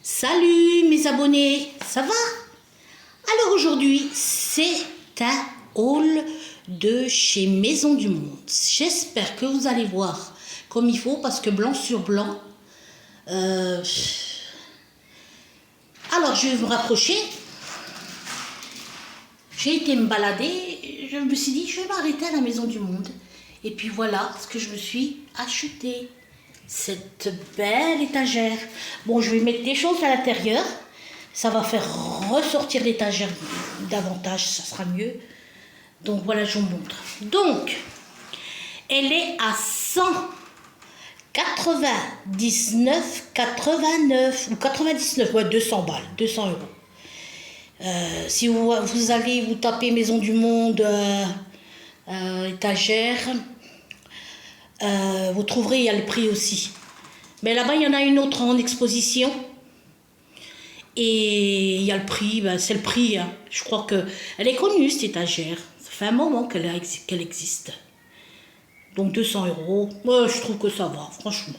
Salut mes abonnés, ça va? Alors aujourd'hui, c'est un haul de chez Maison du Monde. J'espère que vous allez voir comme il faut parce que blanc sur blanc. Alors je vais me rapprocher. J'ai été me balader, je me suis dit je vais m'arrêter à la Maison du Monde. Et puis voilà ce que je me suis acheté. Cette belle étagère. Bon, je vais mettre des choses à l'intérieur. Ça va faire ressortir l'étagère davantage, ça sera mieux. Donc voilà, je vous montre. Donc, elle est à 199,89 ou 99, ouais, 200 balles, 200 euros. Si vous allez vous taper Maison du Monde, étagère, vous trouverez, il y a le prix aussi. Mais là-bas, il y en a une autre en exposition. Et il y a le prix, ben, c'est le prix. Hein. Je crois qu'elle est connue, cette étagère. Ça fait un moment qu'elle existe. Donc 200 euros. Moi, je trouve que ça va, franchement.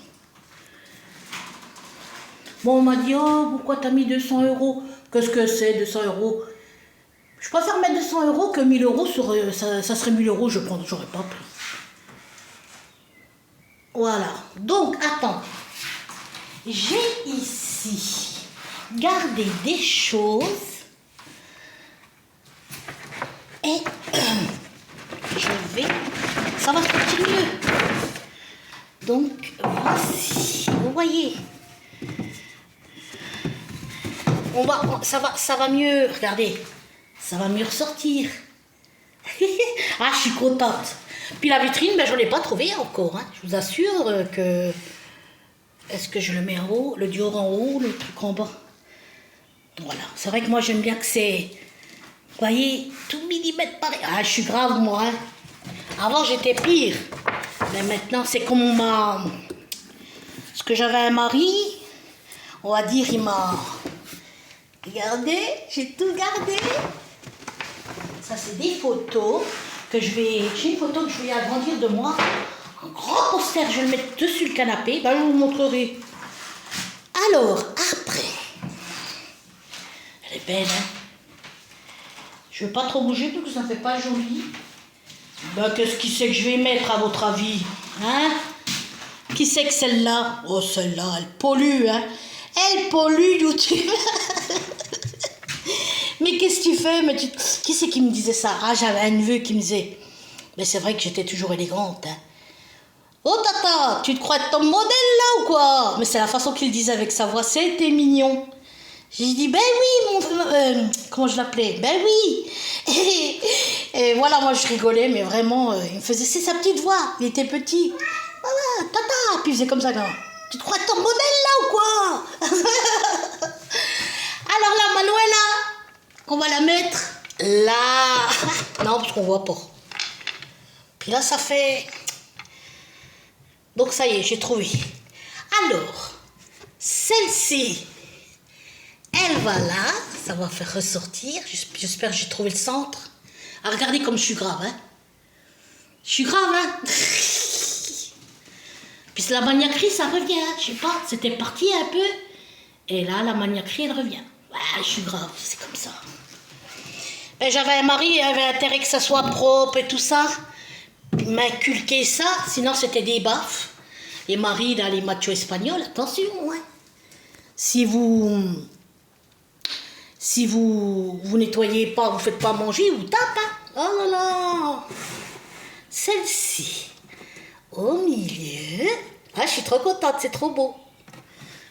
Bon, on m'a dit, oh, pourquoi t'as mis 200 euros? Qu'est-ce que c'est, 200 euros? Je préfère mettre 200 euros que 1000 euros. Ça serait 1000 euros, j'aurais pas pris. Voilà, donc attends, j'ai ici gardé des choses et ça va sortir mieux. Donc voici, vous voyez, ça va mieux, regardez, ça va mieux ressortir. Ah, je suis contente. Puis la vitrine, ben, je ne l'ai pas trouvée encore. Hein. Je vous assure que... Est-ce que je le mets en haut, le Dior en haut, le truc en bas? Voilà. C'est vrai que moi, j'aime bien que c'est... Vous voyez, tout millimètre pareil. Ah, je suis grave, moi. Hein. Avant, j'étais pire. Mais maintenant, c'est comme on m'a... Parce que j'avais un mari, on va dire, il m'a... Regardez, j'ai tout gardé. Ça, c'est des photos. J'ai une photo que je vais agrandir de moi, un grand poster, je vais le mettre dessus le canapé, ben je vous montrerai. Alors, après, elle est belle, hein? Je ne veux pas trop bouger parce que ça ne fait pas joli. Ben, qu'est-ce qui c'est que je vais mettre à votre avis, hein? Qui c'est que celle-là? Oh, celle-là, elle pollue, hein? Elle pollue, YouTube. Mais qu'est-ce que tu fais? Mais qui c'est qui me disait ça? Ah, j'avais un neveu qui me disait, mais c'est vrai que j'étais toujours élégante. Hein. Oh tata, tu te crois être ton modèle là ou quoi? Mais c'est la façon qu'il disait avec sa voix, c'était mignon. J'ai dit, ben oui, comment je l'appelais? Ben oui. Et voilà, moi je rigolais, mais vraiment, il me faisait, c'est sa petite voix, il était petit. Voilà, tata, puis il faisait comme ça, quand tu te crois être ton modèle là ou quoi? Alors là, Manuela, on va la mettre là. Non, parce qu'on voit pas. Puis là, ça fait... Donc, ça y est, j'ai trouvé. Alors, celle-ci, elle va là. Ça va faire ressortir. J'espère que j'ai trouvé le centre. Ah, regardez comme je suis grave, hein. Je suis grave, hein. Puis la maniaquerie, ça revient. Hein. Je sais pas, c'était parti un peu. Et là, la maniaquerie, elle revient. Ah, je suis grave, c'est comme ça. Ben, j'avais un mari, il avait intérêt que ça soit propre et tout ça. Il m'a inculqué ça, sinon c'était des baffes. Les maris, là, les machos espagnols, attention, hein. Si vous nettoyez pas, vous faites pas manger, vous tapez. Hein. Oh là là. Celle-ci, au milieu. Ah, je suis trop contente, c'est trop beau.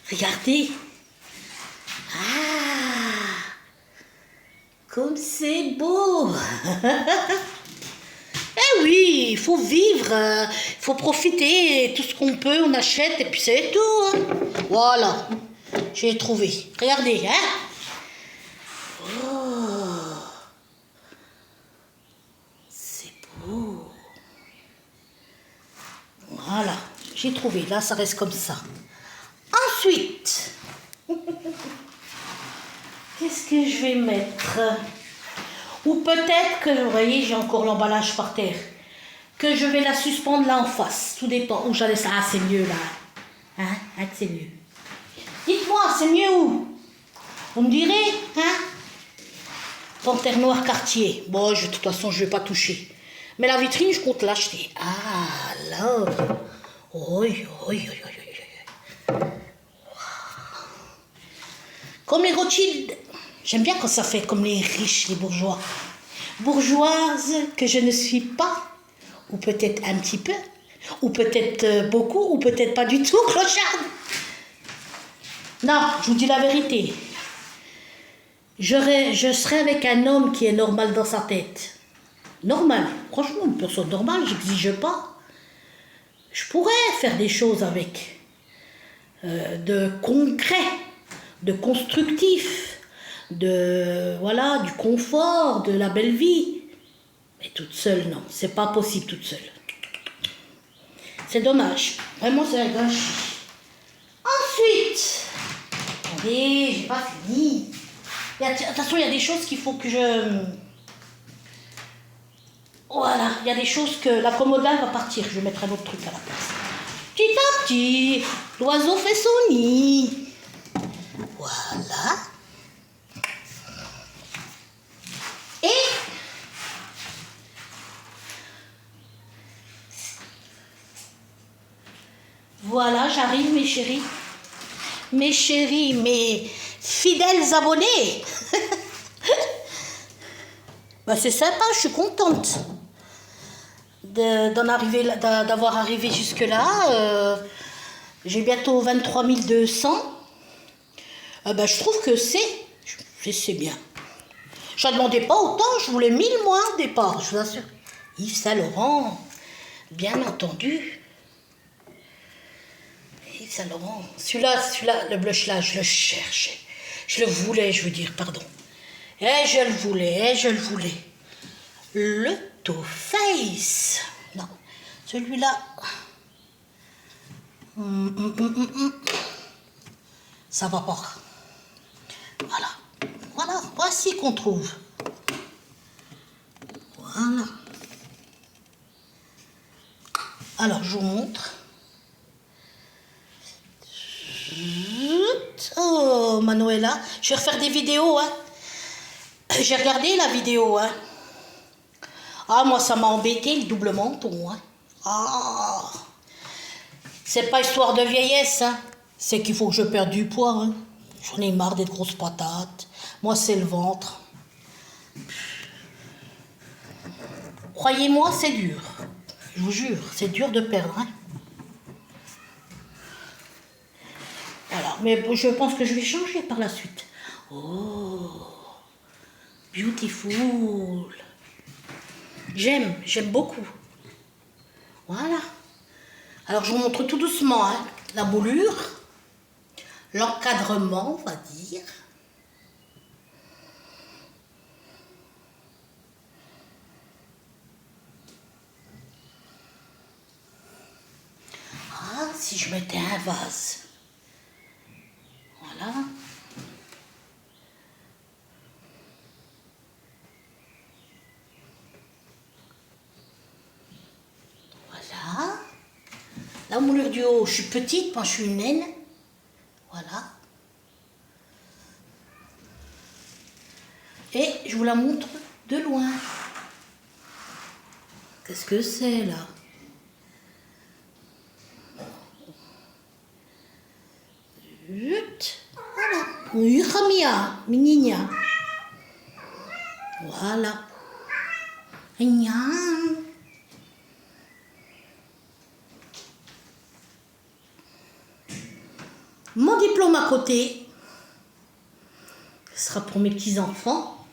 Regardez. Ah, comme c'est beau. Eh oui, il faut vivre, il faut profiter, tout ce qu'on peut, on achète et puis c'est tout. Hein. Voilà, j'ai trouvé. Regardez, hein. Oh, c'est beau. Voilà, j'ai trouvé. Là, ça reste comme ça. Ensuite... Qu'est-ce que je vais mettre? Ou peut-être que, vous voyez, j'ai encore l'emballage par terre, que je vais la suspendre là en face. Tout dépend où j'allais ça. Ah, c'est mieux là. Hein, c'est mieux. Dites-moi, c'est mieux où? Vous me direz, hein? Panthère noire Cartier. Bon, de toute façon, je ne vais pas toucher. Mais la vitrine, je compte l'acheter. Ah, là. Oui, oui, oui, oui, oui. Comme les Rothschild. J'aime bien quand ça fait comme les riches, les bourgeois. Bourgeoise que je ne suis pas, ou peut-être un petit peu, ou peut-être beaucoup, ou peut-être pas du tout, clocharde. Non, je vous dis la vérité. Je serais avec un homme qui est normal dans sa tête. Normal. Franchement, une personne normale, j'exige pas. Je pourrais faire des choses avec. De concret, de constructif, voilà, du confort, de la belle vie. Mais toute seule, non. C'est pas possible toute seule. C'est dommage. Vraiment, c'est un gâchis. Ensuite, attendez, j'ai pas fini. De toute façon, il y a des choses qu'il faut que je... Voilà, il y a des choses que... La commode là va partir, je vais mettre un autre truc à la place. Petit à petit, l'oiseau fait son nid. Voilà. Et... Voilà, j'arrive mes chéris. Mes chéris, mes fidèles abonnés. Bah, c'est sympa, je suis contente d'avoir arrivé jusque-là. J'ai bientôt 23 200. Bah, je trouve que c'est bien. Je ne demandais pas autant, je voulais 1000 moi au départ, je vous assure. Yves Saint Laurent, bien entendu. Yves Saint Laurent. Celui-là, le blush là, je le cherchais. Je le voulais, je veux dire, pardon. Et je le voulais. Le Too Faced. Non, celui-là. Ça va pas. Voilà, voici qu'on trouve. Voilà. Alors, je vous montre. Oh, Manuela. Je vais refaire des vidéos, hein. J'ai regardé la vidéo, hein. Ah, moi, ça m'a embêté, le double menton, hein. Ah. C'est pas histoire de vieillesse, hein. C'est qu'il faut que je perde du poids, hein. J'en ai marre des grosses patates. Moi, c'est le ventre. Croyez-moi, c'est dur. Je vous jure, c'est dur de perdre, hein. Alors, mais je pense que je vais changer par la suite. Oh, beautiful. J'aime beaucoup. Voilà. Alors, je vous montre tout doucement, hein, la moulure, l'encadrement, on va dire. Ah, si je mettais un vase. Voilà. Voilà. La moulure du haut, je suis petite, moi je suis une naine. Voilà. Et je vous la montre de loin. Qu'est-ce que c'est là? Voilà. Uramia, menina. Voilà. Mon diplôme à côté. Ce sera pour mes petits-enfants.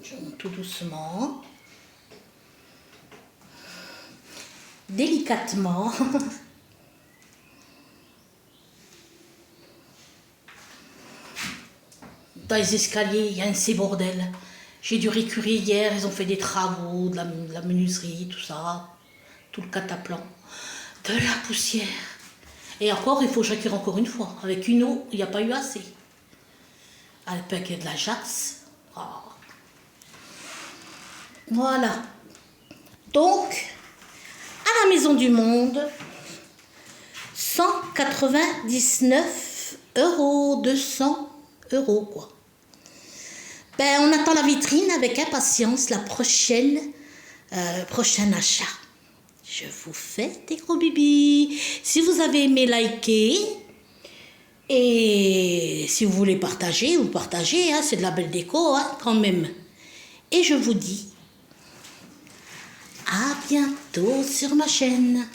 Je monte tout doucement. Délicatement. Dans les escaliers, il y a un ces bordel. J'ai dû récurer hier, ils ont fait des travaux, de la menuiserie, tout ça. Tout le cataplan. De la poussière. Et encore, il faut que je récure encore une fois. Avec une eau, il n'y a pas eu assez. Avec de la jasse. Oh. Voilà. Donc, à la maison. Maison du Monde, 199 €, 200 € quoi. Ben, on attend la vitrine avec impatience, la prochain achat. Je vous fais des gros bibis. Si vous avez aimé, likez. Et si vous voulez partager, vous partagez, hein, c'est de la belle déco hein, quand même. Et je vous dis à bientôt sur ma chaîne.